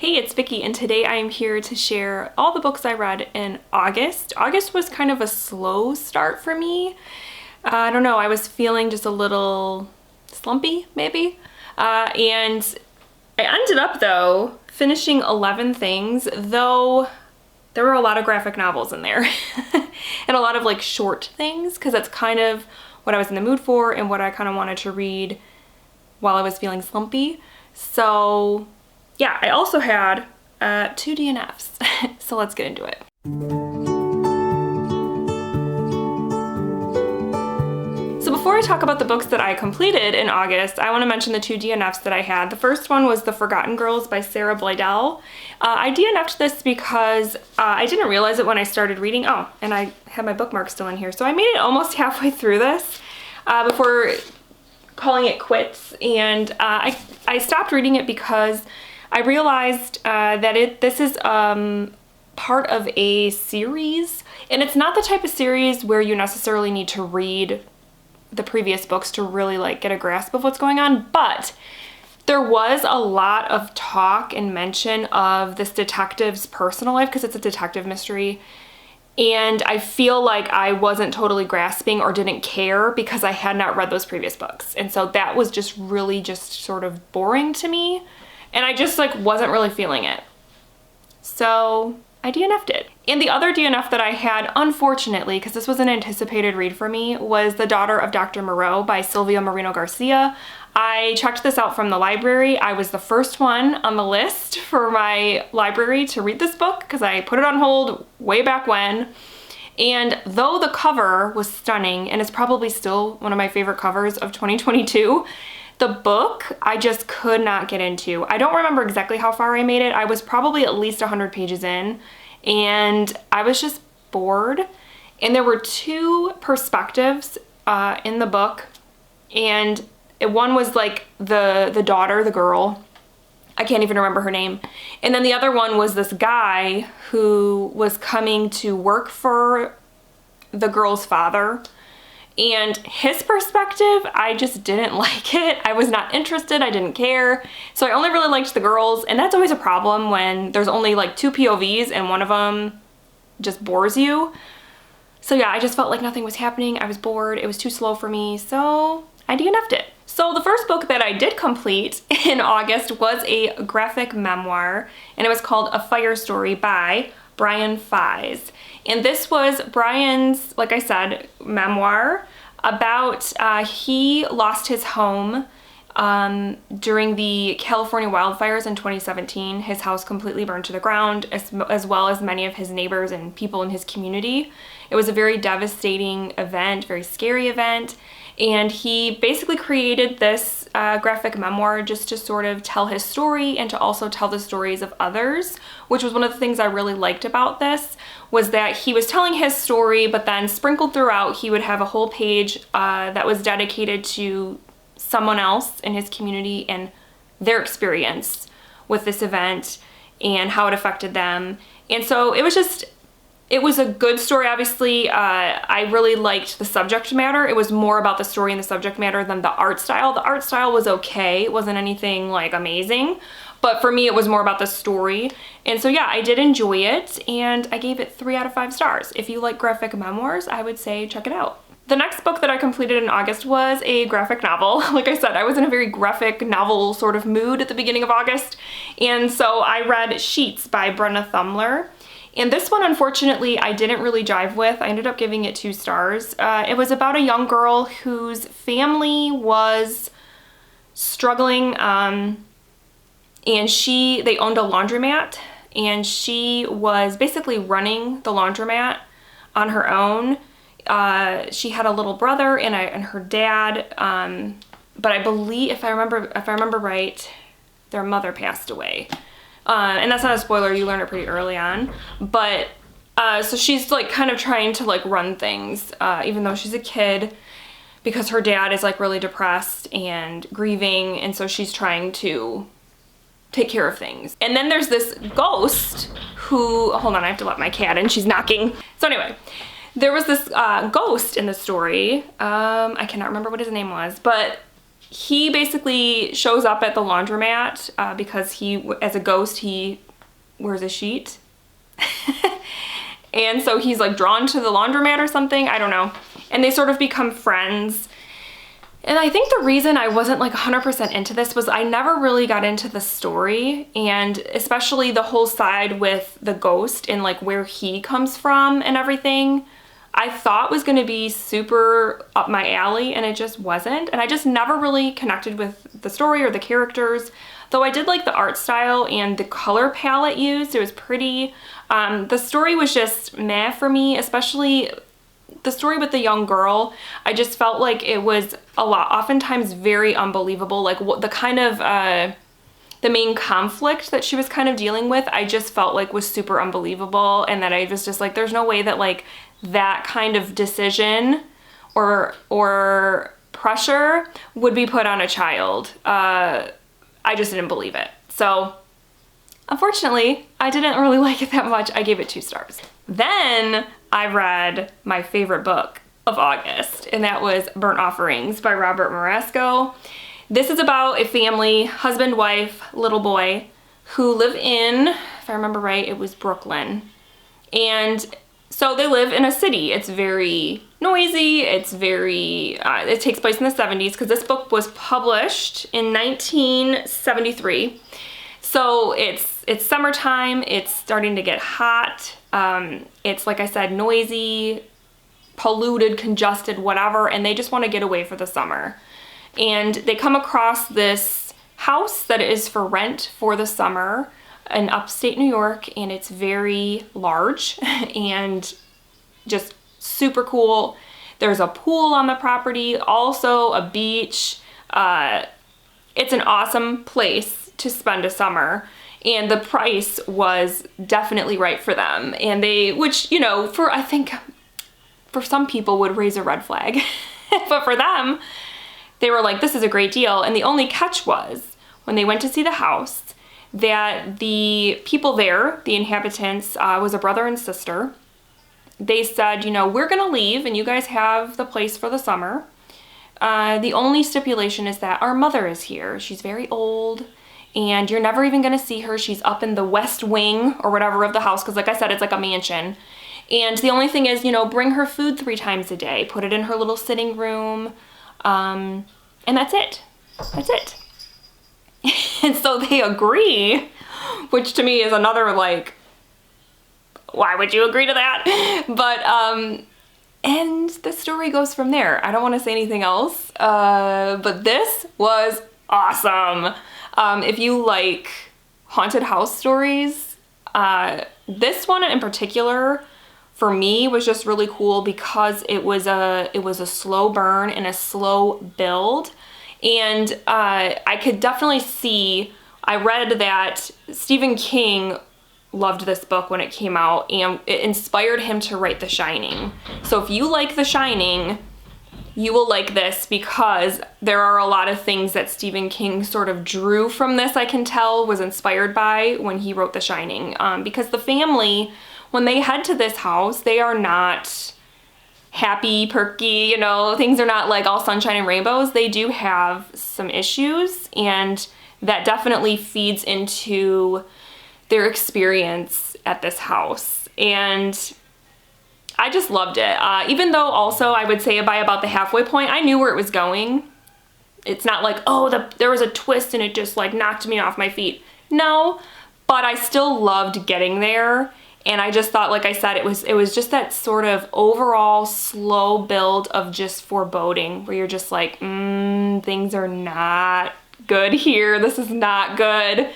Hey, it's Vicky, and today I am here to share all the books I read in August. August was kind of a slow start for me. I don't know, I was feeling just a little slumpy, maybe. And I ended up, though, finishing 11 things, though there were a lot of graphic novels in there. And a lot of, like, short things, because that's kind of what I was in the mood for and what I kind of wanted to read while I was feeling slumpy. So yeah, I also had 2 DNFs, so let's get into it. So before I talk about the books that I completed in August, I want to mention the 2 DNFs that I had. The first one was The Forgotten Girls by Sarah Bladel. I DNF'd this because I didn't realize it when I started reading. Oh, and I had my bookmark still in here. So I made it almost halfway through this before calling it quits, and I stopped reading it because I realized that this is part of a series, and it's not the type of series where you necessarily need to read the previous books to really like get a grasp of what's going on, but there was a lot of talk and mention of this detective's personal life because it's a detective mystery, and I feel like I wasn't totally grasping or didn't care because I had not read those previous books, and so that was just really just sort of boring to me. And I just like wasn't really feeling it. So I DNF'd it. And the other DNF that I had, unfortunately, because this was an anticipated read for me, was The Daughter of Dr Moreau by Silvia Moreno Garcia. I checked this out from the library. I was the first one on the list for my library to read this book because I put it on hold way back when. And though the cover was stunning, and it's probably still one of my favorite covers of 2022, the book I just could not get into. I don't remember exactly how far I made it. I was probably at least 100 pages in, and I was just bored. And there were 2 perspectives in the book, and one was like the daughter, the girl. I can't even remember her name. And then the other one was this guy who was coming to work for the girl's father. And his perspective, I just didn't like it. I was not interested, I didn't care. So I only really liked the girls, and that's always a problem when there's only like 2 POVs and one of them just bores you. So yeah, I just felt like nothing was happening. I was bored, it was too slow for me, so I DNF'd it. So the first book that I did complete in August was a graphic memoir, and it was called A Fire Story by Brian Fies. And this was Brian's, like I said, memoir about he lost his home during the California wildfires in 2017. His house completely burned to the ground, as well as many of his neighbors and people in his community. It was a very devastating event, very scary event. And he basically created this graphic memoir just to sort of tell his story and to also tell the stories of others, which was one of the things I really liked about this, was that he was telling his story, but then sprinkled throughout, he would have a whole page that was dedicated to someone else in his community and their experience with this event and how it affected them. And so it was a good story. Obviously, I really liked the subject matter. It was more about the story and the subject matter than the art style. The art style was okay. It wasn't anything like amazing, but for me, it was more about the story. And so yeah, I did enjoy it, and I gave it 3 out of 5 stars. If you like graphic memoirs, I would say check it out. The next book that I completed in August was a graphic novel. Like I said, I was in a very graphic novel sort of mood at the beginning of August, and so I read Sheets by Brenna Thumler. And this one, unfortunately, I didn't really jive with. I ended up giving it 2 stars. It was about a young girl whose family was struggling, and they owned a laundromat, and she was basically running the laundromat on her own. She had a little brother and her dad, but I believe, if I remember right, their mother passed away. And that's not a spoiler, you learn it pretty early on. But, so she's like kind of trying to like run things, even though she's a kid, because her dad is like really depressed and grieving, and so she's trying to take care of things. And then there's this ghost who, hold on, I have to let my cat in, she's knocking. So anyway, there was this ghost in the story. I cannot remember what his name was, but he basically shows up at the laundromat because as a ghost, he wears a sheet. And so he's like drawn to the laundromat or something, I don't know. And they sort of become friends. And I think the reason I wasn't like 100% into this was I never really got into the story, and especially the whole side with the ghost and like where he comes from and everything. I thought was going to be super up my alley, and it just wasn't. And I just never really connected with the story or the characters, though I did like the art style and the color palette used. It was pretty. The story was just meh for me, especially the story with the young girl. I just felt like it was oftentimes very unbelievable. Like what the kind of the main conflict that she was kind of dealing with, I just felt like was super unbelievable, and that I was just like, there's no way that like that kind of decision or pressure would be put on a child. I just didn't believe it. So unfortunately, I didn't really like it that much. I gave it 2 stars. Then I read my favorite book of August, and that was Burnt Offerings by Robert Marasco. This is about a family, husband, wife, little boy, who live in, if I remember right, it was Brooklyn. And so they live in a city. It's very noisy. It's very, it takes place in the 70s because this book was published in 1973. So it's summertime. It's starting to get hot. It's, like I said, noisy, polluted, congested, whatever, and they just want to get away for the summer. And they come across this house that is for rent for the summer in upstate New York, and it's very large and just super cool. There's a pool on the property, also a beach. It's an awesome place to spend a summer, and the price was definitely right for them. And which, you know, I think for some people would raise a red flag, but for them, they were like, this is a great deal. And the only catch was, when they went to see the house, that the people there, the inhabitants, was a brother and sister. They said, you know, we're gonna leave and you guys have the place for the summer. The only stipulation is that our mother is here. She's very old and you're never even gonna see her. She's up in the west wing or whatever of the house, because like I said, it's like a mansion. And the only thing is, you know, bring her food 3 times a day, put it in her little sitting room, and that's it. That's it. And so they agree, which to me is another, like, why would you agree to that? But, and the story goes from there. I don't want to say anything else, but this was awesome. If you like haunted house stories, this one in particular, for me, was just really cool because it was a slow burn and a slow build. And I could definitely see, I read that Stephen King loved this book when it came out, and it inspired him to write The Shining. So if you like The Shining, you will like this, because there are a lot of things that Stephen King sort of drew from this, I can tell, was inspired by when he wrote The Shining. Because the family, when they head to this house, they are not happy, perky, you know, things are not like all sunshine and rainbows. They do have some issues, and that definitely feeds into their experience at this house. And I just loved it. Even though also I would say by about the halfway point, I knew where it was going. It's not like, oh, there was a twist and it just like knocked me off my feet. No, but I still loved getting there. And I just thought, like I said, it was just that sort of overall slow build of just foreboding, where you're just like, things are not good here. This is not good.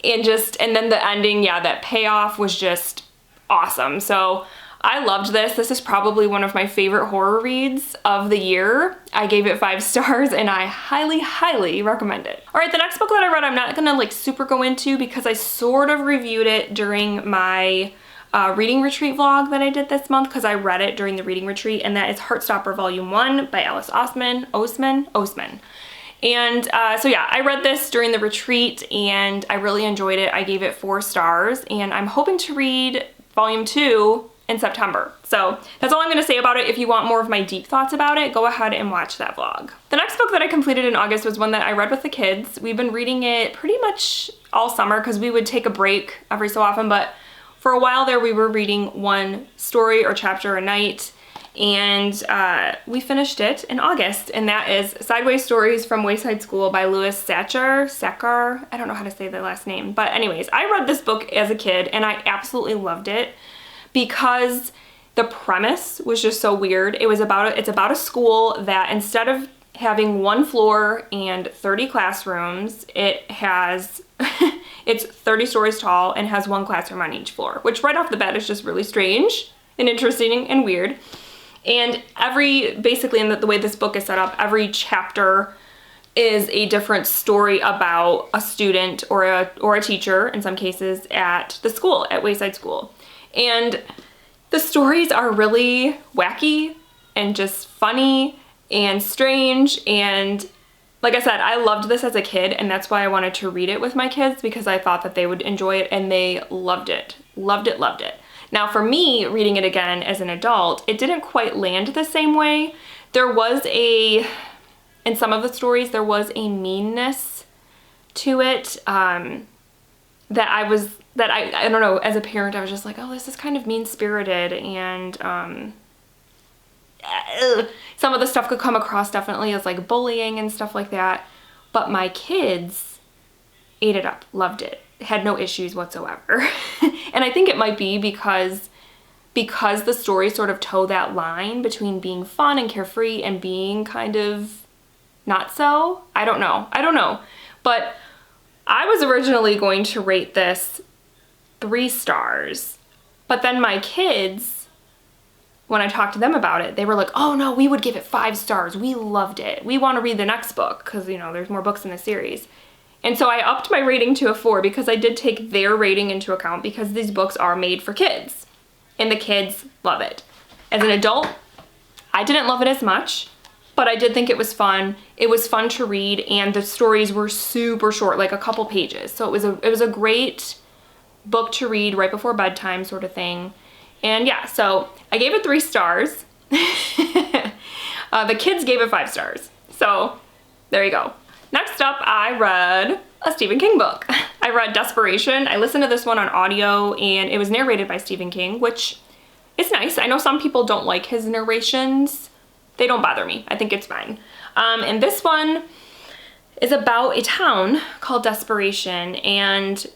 And then the ending, yeah, that payoff was just awesome. So I loved this. This is probably one of my favorite horror reads of the year. I gave it 5 stars and I highly, highly recommend it. All right, the next book that I read, I'm not gonna like super go into because I sort of reviewed it during my reading retreat vlog that I did this month, because I read it during the reading retreat, and that is Heartstopper Volume 1 by Alice Oseman. And so yeah, I read this during the retreat and I really enjoyed it. I gave it 4 stars, and I'm hoping to read Volume 2 in September. So that's all I'm gonna say about it. If you want more of my deep thoughts about it, go ahead and watch that vlog. The next book that I completed in August was one that I read with the kids. We've been reading it pretty much all summer because we would take a break every so often, but for a while there we were reading one story or chapter a night, and we finished it in August, and that is Sideways Stories from Wayside School by Louis Sachar. I don't know how to say the last name, but anyways, I read this book as a kid and I absolutely loved it because the premise was just so weird. It's about a school that instead of having one floor and 30 classrooms, it's 30 stories tall and has one classroom on each floor, which right off the bat is just really strange and interesting and weird. And basically in the way this book is set up, every chapter is a different story about a student or a teacher, in some cases, at the school, at Wayside School. And the stories are really wacky and just funny and strange. And like I said, I loved this as a kid, and that's why I wanted to read it with my kids, because I thought that they would enjoy it, and they loved it. Loved it, loved it. Now for me, reading it again as an adult, it didn't quite land the same way. In some of the stories, there was a meanness to it I don't know, as a parent, I was just like, oh, this is kind of mean-spirited, and some of the stuff could come across definitely as like bullying and stuff like that, but my kids ate it up, loved it, had no issues whatsoever. And I think it might be because the stories sort of toe that line between being fun and carefree and being kind of not so. I don't know. But I was originally going to rate this 3 stars, but then my kids, when I talked to them about it, they were like, oh no, we would give it 5 stars. We loved it. We want to read the next book because, you know, there's more books in the series. And so I upped my rating to a 4 because I did take their rating into account, because these books are made for kids and the kids love it. As an adult, I didn't love it as much, but I did think it was fun. It was fun to read, and the stories were super short, like a couple pages. So it was a great book to read right before bedtime sort of thing. And yeah, so I gave it 3 stars. The kids gave it 5 stars. So there you go. Next up, I read a Stephen King book. I read Desperation. I listened to this one on audio, and it was narrated by Stephen King, which is nice. I know some people don't like his narrations. They don't bother me. I think it's fine. And this one is about a town called Desperation, and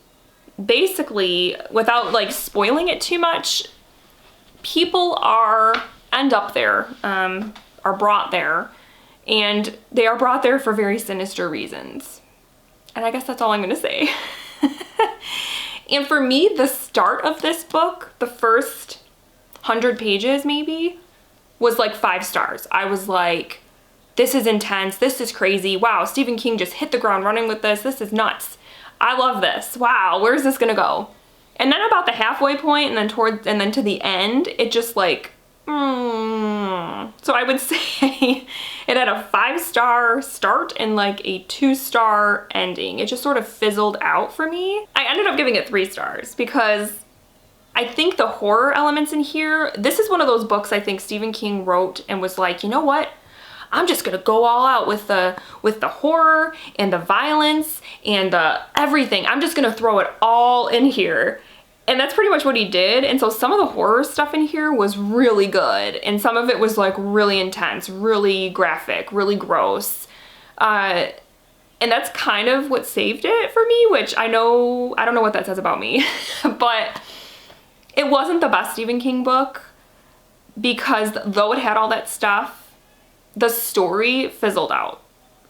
basically, without like spoiling it too much, people end up there, are brought there, and they are brought there for very sinister reasons. And I guess that's all I'm gonna say. And for me, the start of this book, the first 100 pages maybe, was like 5 stars. I was like, this is intense, this is crazy, wow, Stephen King just hit the ground running with this is nuts. I love this, wow, where's this gonna go? And then about the halfway point and then to the end, it just like, So I would say it had a 5-star start and like a 2-star ending. It just sort of fizzled out for me. I ended up giving it 3 stars because I think the horror elements in here, this is one of those books I think Stephen King wrote and was like, you know what? I'm just gonna go all out with the horror and the violence and the everything. I'm just gonna throw it all in here. And that's pretty much what he did. And so some of the horror stuff in here was really good. And some of it was like really intense, really graphic, really gross. And that's kind of what saved it for me, which I don't know what that says about me, but it wasn't the best Stephen King book because though it had all that stuff, the story fizzled out.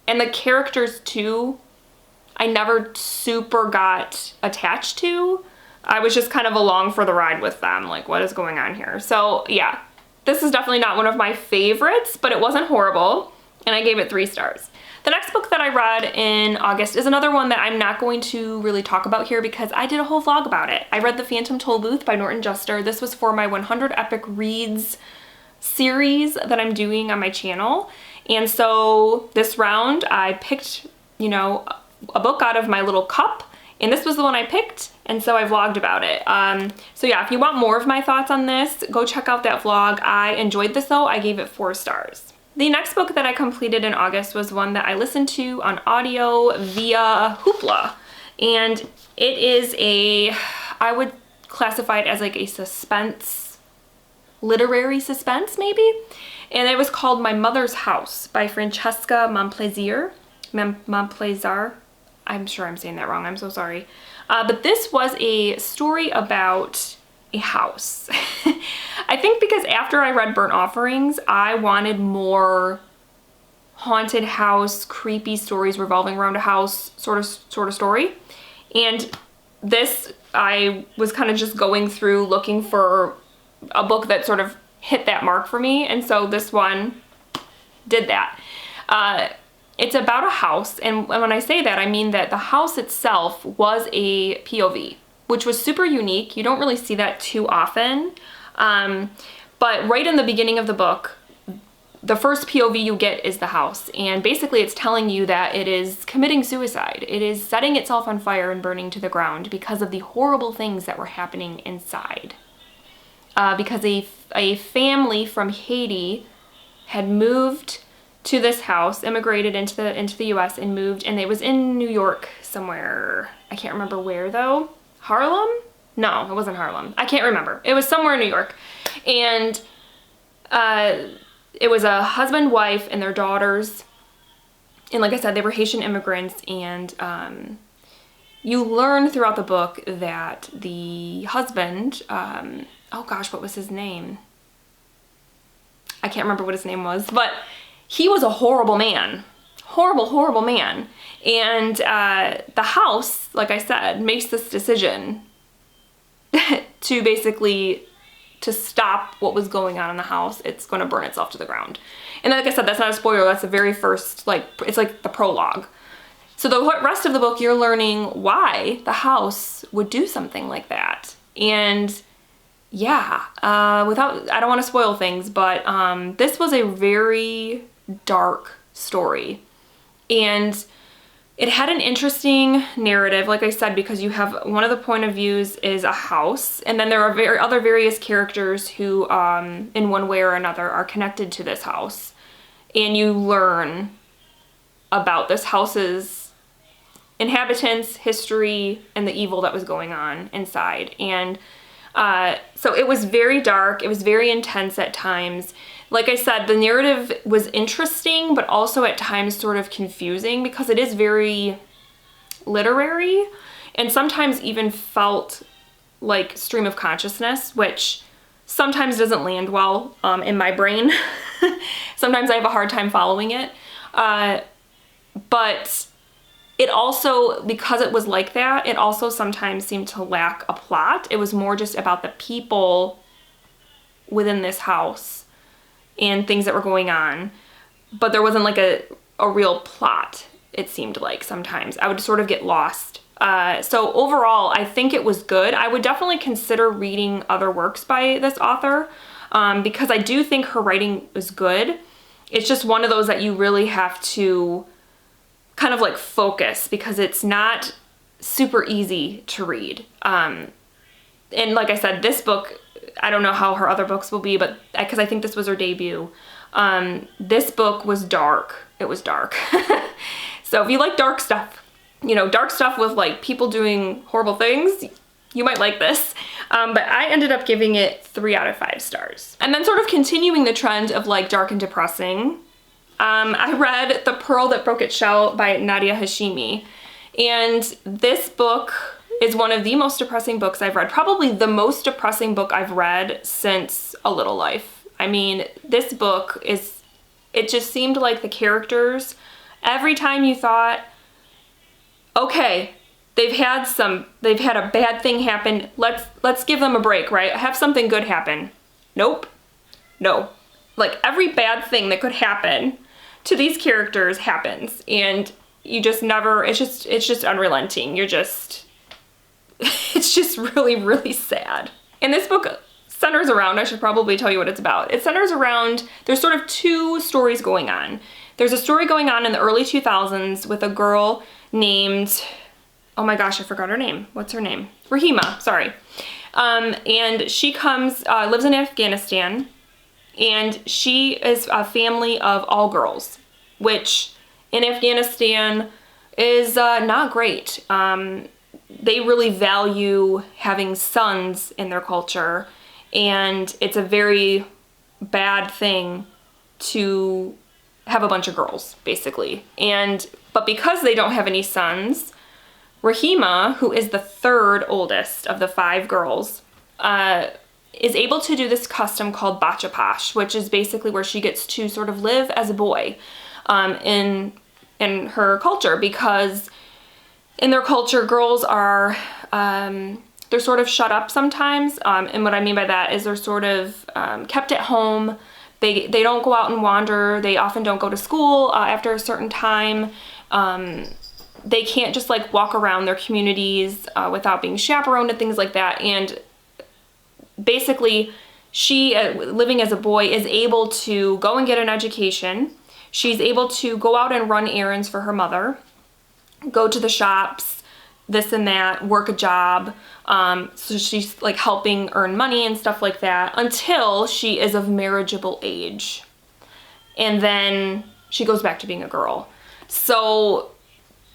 And the characters too, I never super got attached to. I was just kind of along for the ride with them, like what is going on here? So yeah, this is definitely not one of my favorites, but it wasn't horrible, and I gave it 3 stars. The next book that I read in August is another one that I'm not going to really talk about here because I did a whole vlog about it. I read The Phantom Tollbooth by Norton Juster. This was for my 100 Epic Reads series that I'm doing on my channel. And so this round I picked, you know, a book out of my little cup, and this was the one I picked, And so I vlogged about it. So yeah, if you want more of my thoughts on this, go check out that vlog. I enjoyed this though. I gave it 4 stars. The next book that I completed in August was one that I listened to on audio via Hoopla. And it is I would classify it as like a suspense, literary suspense maybe. And it was called My Mother's House by Francesca Monplaisir. I'm sure I'm saying that wrong, I'm so sorry. But this was a story about a house. I think because after I read Burnt Offerings, I wanted more haunted house, creepy stories revolving around a house sort of story. And this, I was kind of just going through looking for a book that sort of hit that mark for me. And so this one did that. It's about a house, and when I say that, I mean that the house itself was a POV, which was super unique. You don't really see that too often. But right in the beginning of the book, the first POV you get is the house. And basically it's telling you that it is committing suicide. It is setting itself on fire and burning to the ground because of the horrible things that were happening inside. Because a family from Haiti had moved to this house, immigrated into the US and moved, and it was in New York somewhere. I can't remember where though. Harlem? No, it wasn't Harlem. I can't remember. It was somewhere in New York. And it was a husband, wife, and their daughters. And like I said, they were Haitian immigrants, and you learn throughout the book that the husband, oh gosh, what was his name? I can't remember what his name was, but he was a horrible man. Horrible man. And the house, like I said, makes this decision to basically stop what was going on in the house. It's going to burn itself to the ground. And like I said, that's not a spoiler. That's the very first, it's like the prologue. So the rest of the book, you're learning why the house would do something like that. And yeah, I don't want to spoil things, but this was a very dark story. And it had an interesting narrative, like I said, because you have one of the point of views is a house, and then there are other various characters who, in one way or another, are connected to this house. And you learn about this house's inhabitants, history, and the evil that was going on inside. And so it was very dark. It was very intense at times. Like I said, the narrative was interesting, but also at times sort of confusing because it is very literary and sometimes even felt like stream of consciousness, which sometimes doesn't land well in my brain. Sometimes I have a hard time following it. But it also, because it was like that, it also sometimes seemed to lack a plot. It was more just about the people within this house and things that were going on, but there wasn't like a real plot, it seemed like sometimes. I would sort of get lost. So overall, I think it was good. I would definitely consider reading other works by this author because I do think her writing is good. It's just one of those that you really have to kind of like focus because it's not super easy to read. And like I said, this book, I don't know how her other books will be, but because I think this was her debut, this book was dark. It was dark. So if you like dark stuff, dark stuff with like people doing horrible things, you might like this. But I ended up giving it 3 out of 5 stars. And then sort of continuing the trend of like dark and depressing, I read The Pearl That Broke Its Shell by Nadia Hashimi. And this book is one of the most depressing books I've read. Probably the most depressing book I've read since A Little Life. I mean, this book it just seemed like the characters, every time you thought, okay, they've had a bad thing happen, let's give them a break, right? Have something good happen. Nope. No. Like every bad thing that could happen to these characters happens, and you just never, it's just unrelenting. It's just really, really sad. And this book centers around, I should probably tell you what it's about. It centers around, there's sort of 2 stories going on. There's a story going on in the early 2000s with a girl named oh my gosh, I forgot her name. What's her name? Rahima, sorry. And she comes, lives in Afghanistan, and she is a family of all girls, which in Afghanistan is not great. They really value having sons in their culture, and it's a very bad thing to have a bunch of girls, basically. But because they don't have any sons, Rahima, who is the third oldest of the 5 girls, is able to do this custom called bachapash, which is basically where she gets to sort of live as a boy in her culture, because in their culture, girls are, they're sort of shut up sometimes, and what I mean by that is they're sort of kept at home. They don't go out and wander. They often don't go to school after a certain time. They can't just like walk around their communities without being chaperoned and things like that. And basically, she, living as a boy, is able to go and get an education. She's able to go out and run errands for her mother, go to the shops, this and that, work a job. So she's like helping earn money and stuff like that until she is of marriageable age. And then she goes back to being a girl. So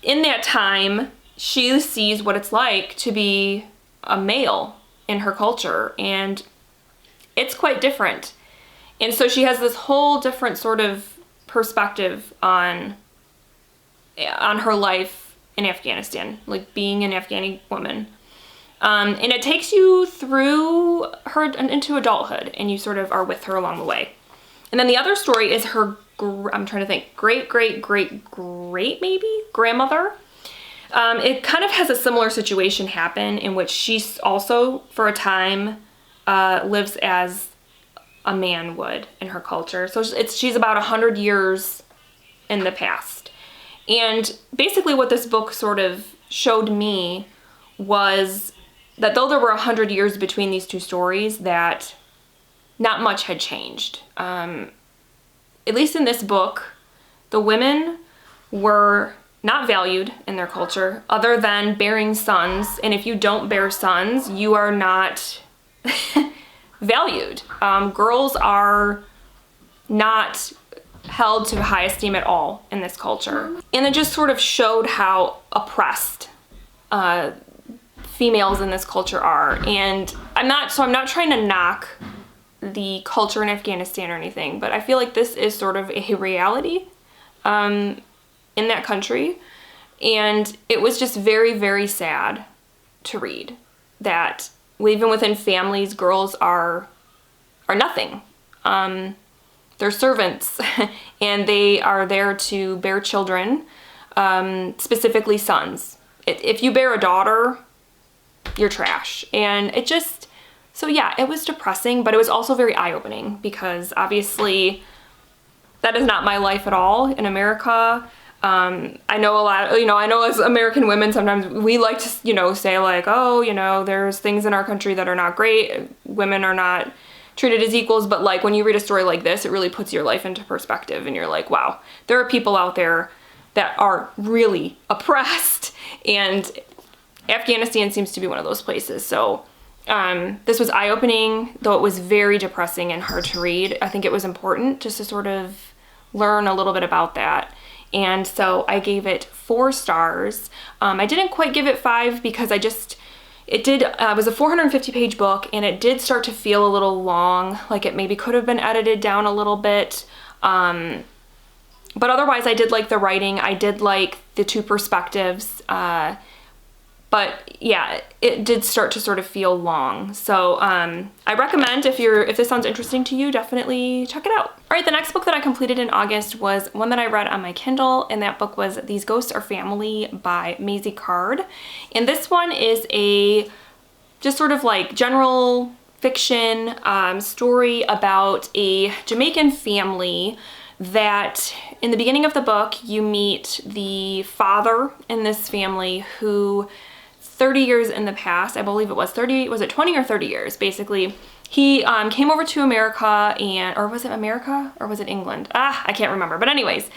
in that time, she sees what it's like to be a male in her culture, and it's quite different. And so she has this whole different sort of perspective on her life in Afghanistan, like being an Afghani woman. And it takes you through her into adulthood, and you sort of are with her along the way. And then the other story is her, I'm trying to think, great maybe grandmother. It kind of has a similar situation happen in which she also, for a time, lives as a man would in her culture. So she's about 100 years in the past. And basically what this book sort of showed me was that though there were 100 years between these two stories, that not much had changed. At least in this book, the women were not valued in their culture other than bearing sons. And if you don't bear sons, you are not valued. Girls are not held to high esteem at all in this culture. And it just sort of showed how oppressed females in this culture are. And I'm not trying to knock the culture in Afghanistan or anything, but I feel like this is sort of a reality in that country. And it was just very, very sad to read that even within families, girls are nothing. They're servants, and they are there to bear children, specifically sons. If you bear a daughter, you're trash. And it just, so yeah, it was depressing, but it was also very eye-opening, because obviously that is not my life at all in America. I know a lot, I know as American women, sometimes we like to, say like, oh, there's things in our country that are not great. Women are not treated as equals, but like when you read a story like this, it really puts your life into perspective, and you're like, wow, there are people out there that are really oppressed, and Afghanistan seems to be one of those places. So this was eye-opening, though it was very depressing and hard to read. I think it was important just to sort of learn a little bit about that. And so I gave it 4 stars. I didn't quite give it 5 because it was a 450-page book, and it did start to feel a little long, like it maybe could have been edited down a little bit. But otherwise, I did like the writing. I did like the 2 perspectives. But yeah, it did start to sort of feel long. So I recommend, if this sounds interesting to you, definitely check it out. All right, the next book that I completed in August was one that I read on my Kindle, and that book was These Ghosts Are Family by Maisie Card. And this one is a just sort of like general fiction story about a Jamaican family that in the beginning of the book, you meet the father in this family who 30 years in the past, I believe it was 30, was it 20 or 30 years, basically, he came over to America, or was it America or was it England? I can't remember. But anyways,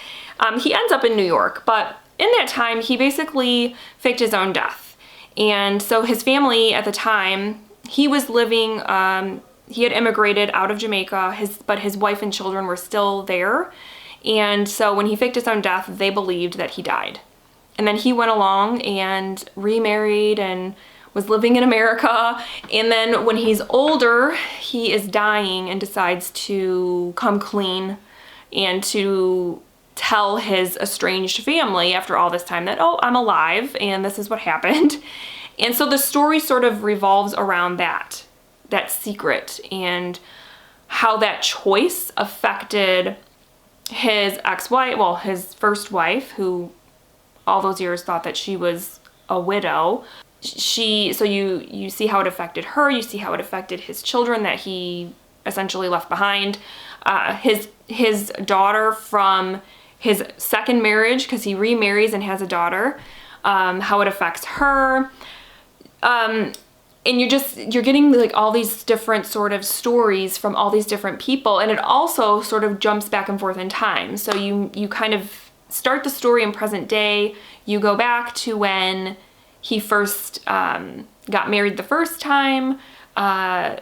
he ends up in New York, but in that time, he basically faked his own death. And so his family at the time, he was living, he had immigrated out of Jamaica, but his wife and children were still there. And so when he faked his own death, they believed that he died. And then he went along and remarried and was living in America. And then when he's older, he is dying and decides to come clean and to tell his estranged family after all this time that, oh, I'm alive and this is what happened. And so the story sort of revolves around that secret and how that choice affected his ex-wife, well, his first wife, who all those years thought that she was a widow. So you see how it affected her, you see how it affected his children that he essentially left behind. His daughter from his second marriage, because he remarries and has a daughter, how it affects her. And you're getting like all these different sort of stories from all these different people, and it also sort of jumps back and forth in time. So you kind of start the story in present day, you go back to when he first got married the first time,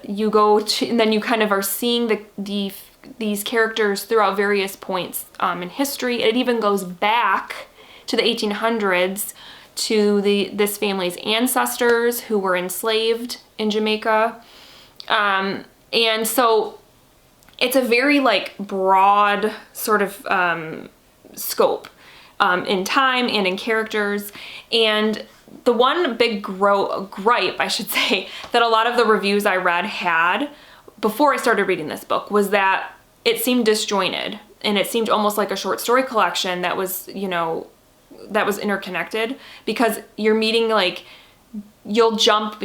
you go to, and then you kind of are seeing these characters throughout various points in history. It even goes back to the 1800s to this family's ancestors who were enslaved in Jamaica. And so it's a very like broad sort of scope in time and in characters. And the one big gripe, I should say, that a lot of the reviews I read had before I started reading this book was that it seemed disjointed, and it seemed almost like a short story collection that was, that was interconnected, because you're meeting, like, you'll jump,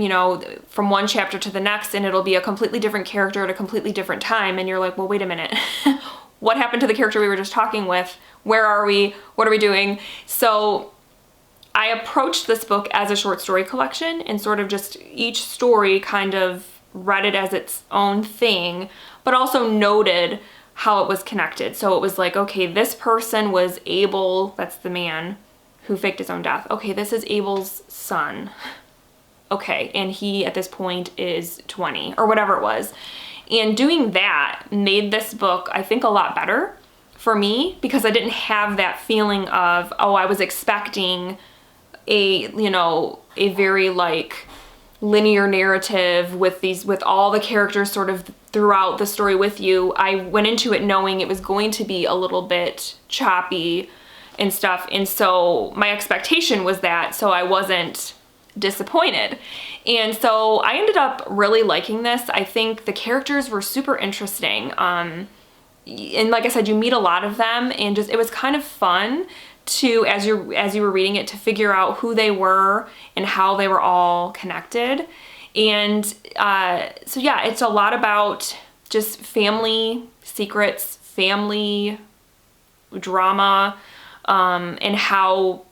from one chapter to the next, and it'll be a completely different character at a completely different time, and you're like, well, wait a minute. What happened to the character we were just talking with? Where are we? What are we doing? So I approached this book as a short story collection, and sort of just each story kind of read it as its own thing, but also noted how it was connected. So it was like, okay, this person was Abel, that's the man who faked his own death. Okay, this is Abel's son. Okay, and he at this point is 20 or whatever it was. And doing that made this book, I think, a lot better for me, because I didn't have that feeling of, oh, I was expecting a very like linear narrative with all the characters sort of throughout the story with you. I went into it knowing it was going to be a little bit choppy and stuff, and so my expectation was that, so I wasn't disappointed. And so I ended up really liking this. I think the characters were super interesting, and like I said, you meet a lot of them, and just it was kind of fun to, as you were reading it, to figure out who they were and how they were all connected. And so yeah, it's a lot about just family secrets, family drama, and how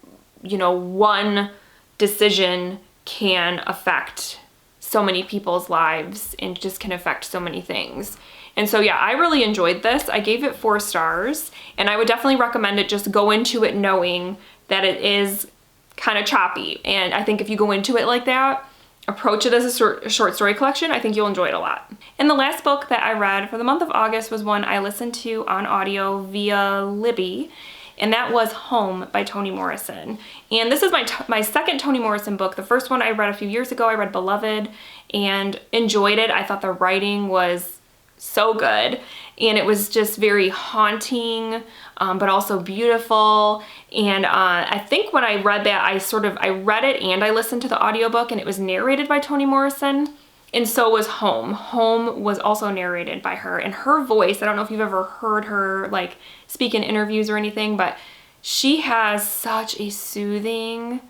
one decision can affect so many people's lives and just can affect so many things. And so yeah, I really enjoyed this. I gave it 4 stars, and I would definitely recommend it. Just go into it knowing that it is kind of choppy. And I think if you go into it like that, approach it as a short story collection, I think you'll enjoy it a lot. And the last book that I read for the month of August was one I listened to on audio via Libby, and that was Home by Toni Morrison. And this is my second Toni Morrison book. The first one I read a few years ago. I read Beloved and enjoyed it. I thought the writing was so good, and it was just very haunting, but also beautiful. And I think when I read that, I read it and I listened to the audiobook, and it was narrated by Toni Morrison, and so was Home. Home was also narrated by her, and her voice, I don't know if you've ever heard her like speak in interviews or anything, but she has such a soothing,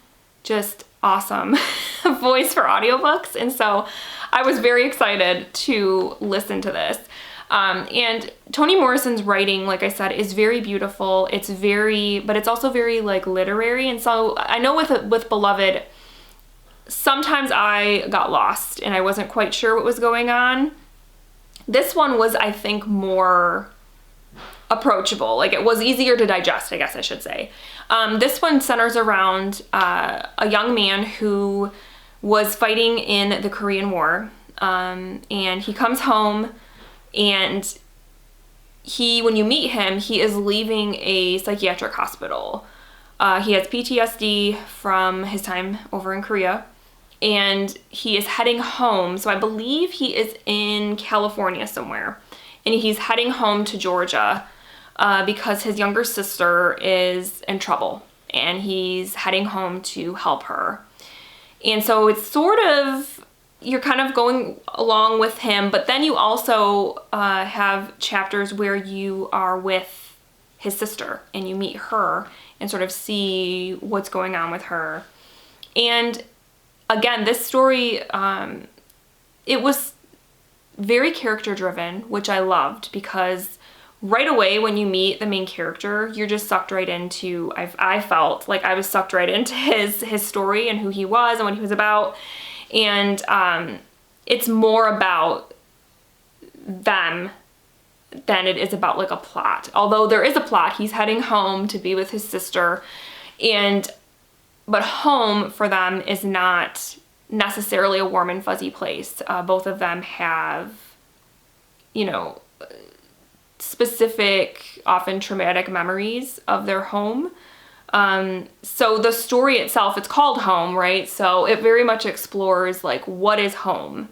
just awesome voice for audiobooks. And so I was very excited to listen to this. And Toni Morrison's writing, like I said, is very beautiful. But it's also very like literary. And so I know with Beloved, sometimes I got lost and I wasn't quite sure what was going on. This one was, I think, more approachable. Like, it was easier to digest, I guess I should say. This one centers around a young man who was fighting in the Korean War, and he comes home, and when you meet him, he is leaving a psychiatric hospital. He has PTSD from his time over in Korea, and he is heading home. So I believe he is in California somewhere, and he's heading home to Georgia because his younger sister is in trouble, and he's heading home to help her. And so it's sort of, you're kind of going along with him, but then you also have chapters where you are with his sister and you meet her and sort of see what's going on with her. And again, this story, it was very character driven, which I loved, because right away when you meet the main character, you're just sucked right into, I felt like I was sucked right into his story and who he was and what he was about. And it's more about them than it is about like a plot. Although there is a plot, he's heading home to be with his sister, but home for them is not necessarily a warm and fuzzy place. Both of them have, you know, specific, often traumatic memories of their home. So the story itself, it's called Home, right? So it very much explores like, what is home?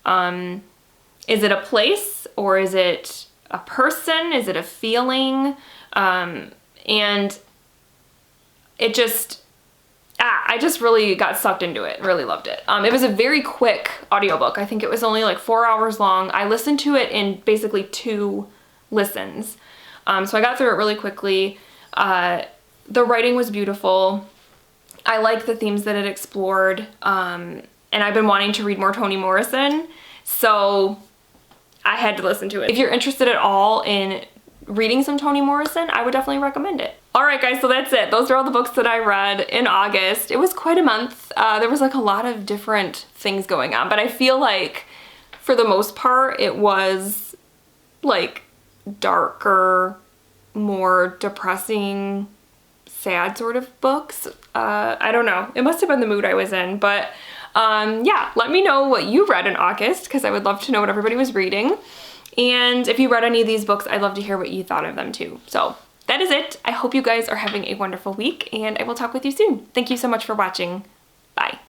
Is it a place, or is it a person? Is it a feeling? And it just, I just really got sucked into it, really loved it. It was a very quick audiobook. I think it was only like 4 hours long. I listened to it in basically 2 listens. So I got through it really quickly. The writing was beautiful. I liked the themes that it explored. And I've been wanting to read more Toni Morrison, so I had to listen to it. If you're interested at all in reading some Toni Morrison, I would definitely recommend it. All right, guys, so that's it. Those are all the books that I read in August. It was quite a month. There was like a lot of different things going on, but I feel like for the most part, it was like darker, more depressing, sad sort of books. I don't know. It must have been the mood I was in, but yeah, let me know what you read in August, because I would love to know what everybody was reading. And if you read any of these books, I'd love to hear what you thought of them too. So that is it. I hope you guys are having a wonderful week, and I will talk with you soon. Thank you so much for watching.